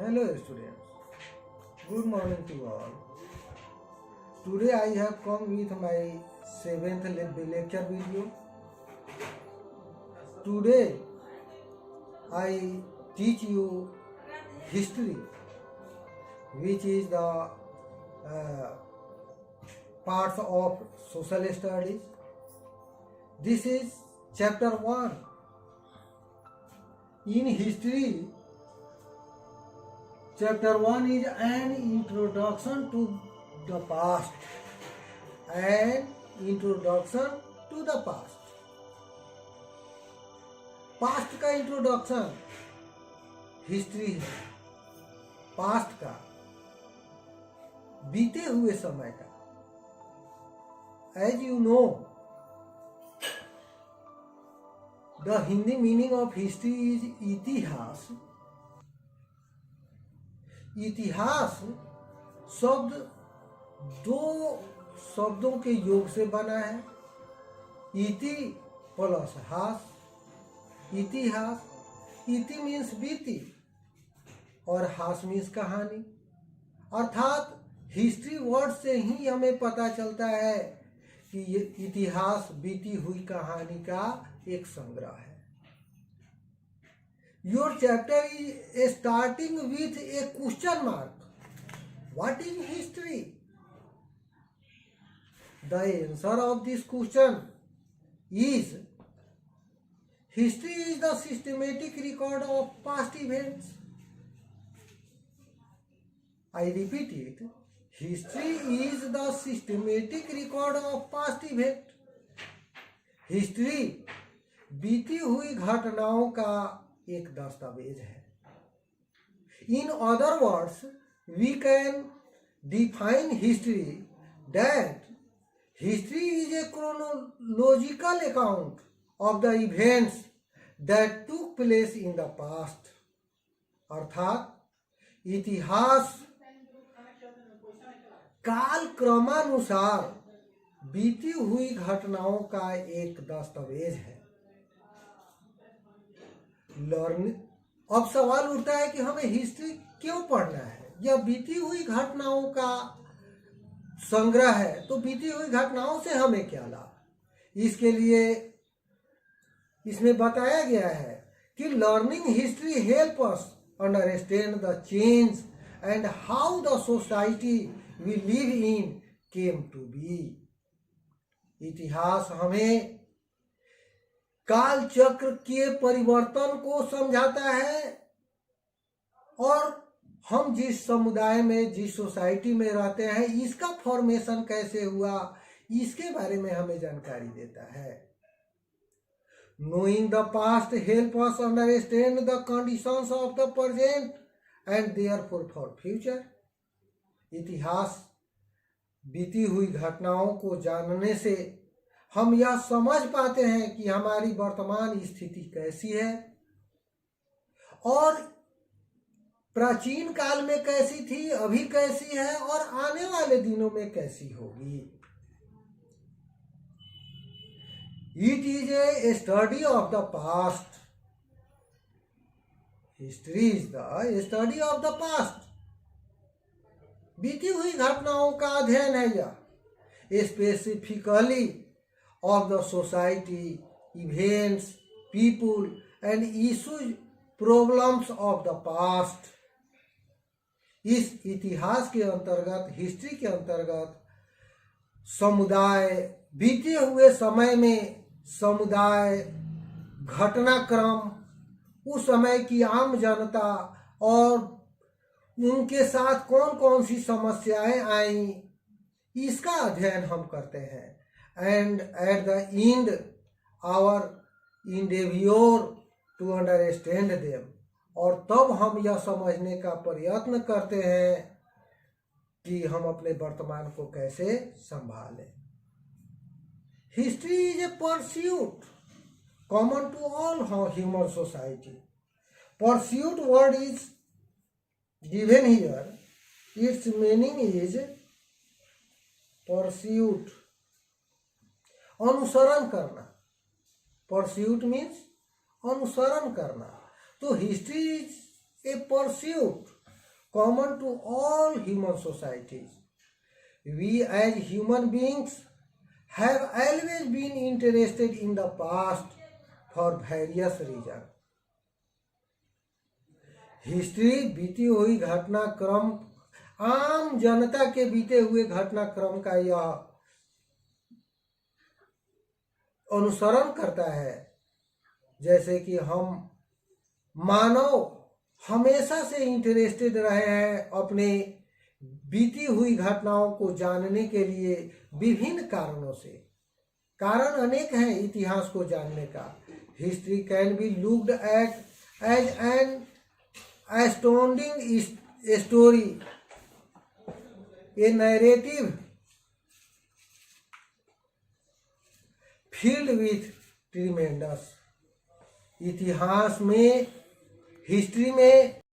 Hello students, good morning to all. Today I have come with my 7th lecture video. Today I teach you history, which is the parts of social studies. This is chapter 1. In history, chapter 1 is an introduction to the past. An introduction to the past. Past का introduction history है, past का बीते हुए समय का. As you know, the Hindi meaning of history is इतिहास. इतिहास शब्द दो शब्दों के योग से बना है. इति प्लस हास, इतिहास. इति मीन्स बीती और हास मीन्स कहानी. अर्थात हिस्ट्री वर्ड से ही हमें पता चलता है कि ये इतिहास बीती हुई कहानी का एक संग्रह है. Your chapter is starting with A question mark. What is history? The answer of this question is history is the systematic record of past events. I repeat it. History is the systematic record of past event. History बीती हुई घटनाओं का एक दस्तावेज है. In other words, we can define history that history is a chronological account of the events that took place in the past. अर्थात इतिहास काल क्रमानुसार बीती हुई घटनाओं का एक दस्तावेज है. अब सवाल उठता है कि हमें हिस्ट्री क्यों पढ़ना है? यह बीती हुई घटनाओं का संग्रह है, तो बीती हुई घटनाओं से हमें क्या लाभ? इसके लिए इसमें बताया गया है कि learning history help us understand the change and how the society we live in came to be. इतिहास हमें काल चक्र के परिवर्तन को समझाता है और हम जिस समुदाय में, जिस सोसाइटी में रहते हैं, इसका फॉर्मेशन कैसे हुआ, इसके बारे में हमें जानकारी देता है. Knowing the past help us understand the conditions of the present and therefore for future. इतिहास बीती हुई घटनाओं को जानने से हम यह समझ पाते हैं कि हमारी वर्तमान स्थिति कैसी है और प्राचीन काल में कैसी थी, अभी कैसी है और आने वाले दिनों में कैसी होगी. It is a study of the past. History is the study of the past. बीती हुई घटनाओं का अध्ययन है यह, specifically of the society, events, people and issues, problems of the past. इस इतिहास के अंतर्गत, हिस्ट्री के अंतर्गत समुदाय, बीते हुए समय में समुदाय, घटनाक्रम, उस समय की आम जनता और उनके साथ कौन कौन सी समस्याएं आई, इसका अध्ययन हम करते हैं. And at the end our endeavour to understand them. और तब हम यह समझने का प्रयत्न करते हैं कि हम अपने वर्तमान को कैसे संभालें. History is a pursuit common to all human society. Pursuit word is given here. Its meaning is pursuit, अनुसरण करना. परस्यूट मीन्स अनुसरण करना. तो history is a pursuit common to all human societies. We as human beings have always been interested in the past for various reasons. History बीती हुई घटनाक्रम, आम जनता के बीते हुए घटनाक्रम का यह अनुसरण करता है। जैसे कि हम मानव हमेशा से इंटरेस्टेड रहे हैं अपने बीती हुई घटनाओं को जानने के लिए विभिन्न कारणों से। कारण अनेक हैं इतिहास को जानने का। History can be looked at as an astounding story, a narrative filled with tremendous। इतिहास में, हिस्ट्री में